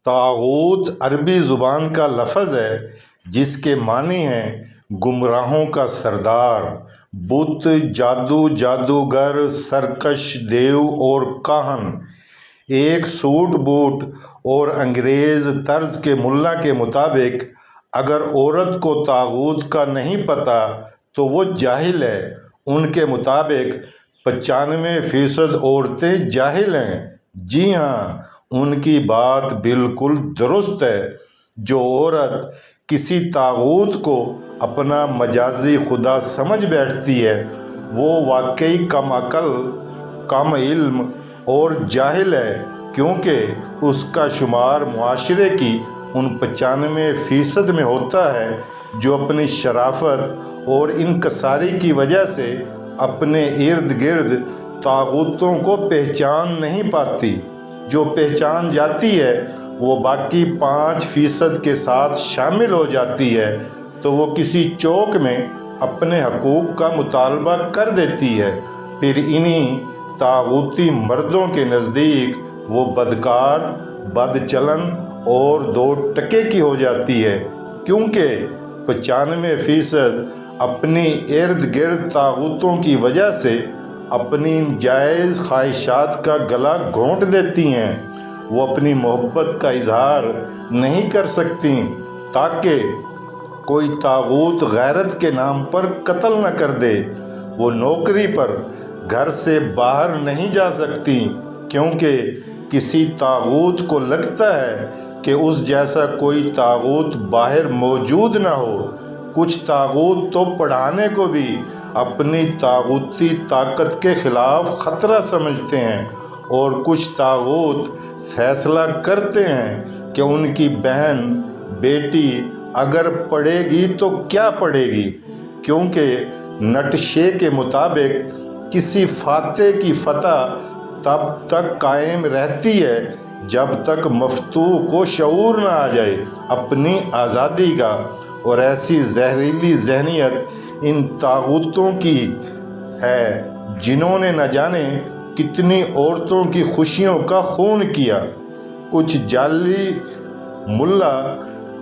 طاغوت عربی زبان کا لفظ ہے جس کے معنی ہیں گمراہوں کا سردار، بت، جادوگر، سرکش، دیو اور کاہن۔ ایک سوٹ بوٹ اور انگریز طرز کے ملا کے مطابق اگر عورت کو طاغوت کا نہیں پتہ تو وہ جاہل ہے۔ ان کے مطابق 95% عورتیں جاہل ہیں۔ جی ہاں، ان کی بات بالکل درست ہے۔ جو عورت کسی طاغوت کو اپنا مجازی خدا سمجھ بیٹھتی ہے وہ واقعی کم عقل، کم علم اور جاہل ہے، کیونکہ اس کا شمار معاشرے کی ان 95% میں ہوتا ہے جو اپنی شرافت اور انکساری کی وجہ سے اپنے ارد گرد طاغوتوں کو پہچان نہیں پاتی۔ جو پہچان جاتی ہے وہ باقی 5% کے ساتھ شامل ہو جاتی ہے تو وہ کسی چوک میں اپنے حقوق کا مطالبہ کر دیتی ہے۔ پھر انہی طاغوتی مردوں کے نزدیک وہ بدکار، بد چلن اور 2 ٹکے کی ہو جاتی ہے، کیونکہ 95% اپنی ارد گرد طاغوتوں کی وجہ سے اپنی جائز خواہشات کا گلا گھونٹ دیتی ہیں۔ وہ اپنی محبت کا اظہار نہیں کر سکتی تاکہ کوئی طاغوت غیرت کے نام پر قتل نہ کر دے۔ وہ نوکری پر گھر سے باہر نہیں جا سکتی کیونکہ کسی طاغوت کو لگتا ہے کہ اس جیسا کوئی طاغوت باہر موجود نہ ہو۔ کچھ طاغوت تو پڑھانے کو بھی اپنی طاغوتی طاقت کے خلاف خطرہ سمجھتے ہیں، اور کچھ طاغوت فیصلہ کرتے ہیں کہ ان کی بہن بیٹی اگر پڑھے گی تو کیا پڑھے گی، کیونکہ نٹشے کے مطابق کسی فاتح کی فتح تب تک قائم رہتی ہے جب تک مفتوح کو شعور نہ آ جائے اپنی آزادی کا، اور ایسی زہریلی ذہنیت ان طاغوتوں کی ہے جنہوں نے نہ جانے کتنی عورتوں کی خوشیوں کا خون کیا۔ کچھ جعلی ملا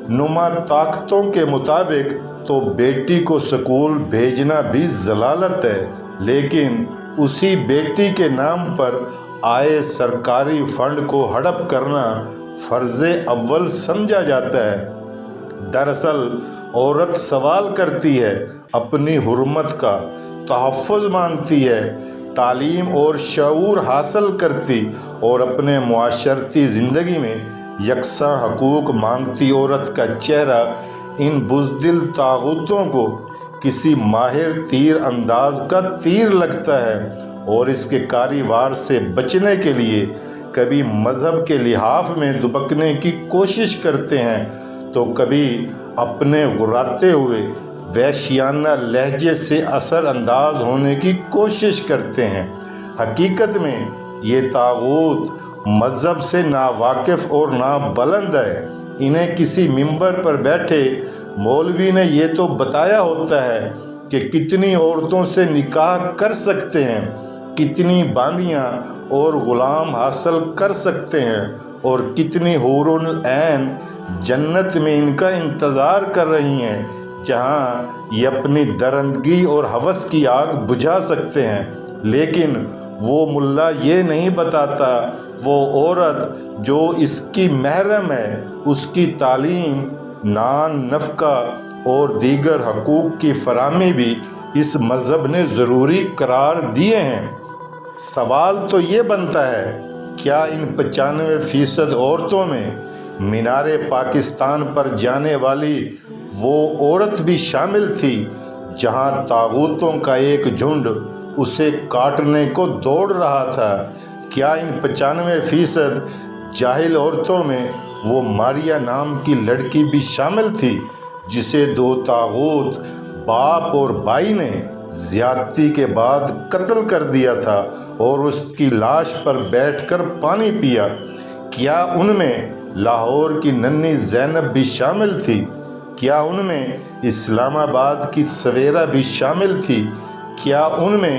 نما طاقتوں کے مطابق تو بیٹی کو سکول بھیجنا بھی ضلالت ہے، لیکن اسی بیٹی کے نام پر آئے سرکاری فنڈ کو ہڑپ کرنا فرض اول سمجھا جاتا ہے۔ دراصل عورت سوال کرتی ہے، اپنی حرمت کا تحفظ مانگتی ہے، تعلیم اور شعور حاصل کرتی اور اپنے معاشرتی زندگی میں یکساں حقوق مانگتی عورت کا چہرہ ان بزدل طاغوتوں کو کسی ماہر تیر انداز کا تیر لگتا ہے، اور اس کے کاری وار سے بچنے کے لیے کبھی مذہب کے لحاف میں دبکنے کی کوشش کرتے ہیں تو کبھی اپنے غراتے ہوئے وحشیانہ لہجے سے اثر انداز ہونے کی کوشش کرتے ہیں۔ حقیقت میں یہ طاغوت مذہب سے ناواقف اور نابلد ہے۔ انہیں کسی ممبر پر بیٹھے مولوی نے یہ تو بتایا ہوتا ہے کہ کتنی عورتوں سے نکاح کر سکتے ہیں، کتنی باندیاں اور غلام حاصل کر سکتے ہیں، اور کتنی حور العین جنت میں ان کا انتظار کر رہی ہیں جہاں یہ اپنی درندگی اور ہوس کی آگ بجھا سکتے ہیں، لیکن وہ ملا یہ نہیں بتاتا وہ عورت جو اس کی محرم ہے اس کی تعلیم، نان، نفقہ اور دیگر حقوق کی فراہمی بھی اس مذہب نے ضروری قرار دیے ہیں۔ سوال تو یہ بنتا ہے، کیا ان 95% عورتوں میں مینار پاکستان پر جانے والی وہ عورت بھی شامل تھی جہاں طاغوتوں کا ایک جھنڈ اسے کاٹنے کو دوڑ رہا تھا؟ کیا ان 95% جاہل عورتوں میں وہ ماریا نام کی لڑکی بھی شامل تھی جسے 2 طاغوت باپ اور بھائی نے زیادتی کے بعد قتل کر دیا تھا اور اس کی لاش پر بیٹھ کر پانی پیا؟ کیا ان میں لاہور کی ننھی زینب بھی شامل تھی؟ کیا ان میں اسلام آباد کی سویرا بھی شامل تھی؟ کیا ان میں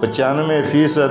95%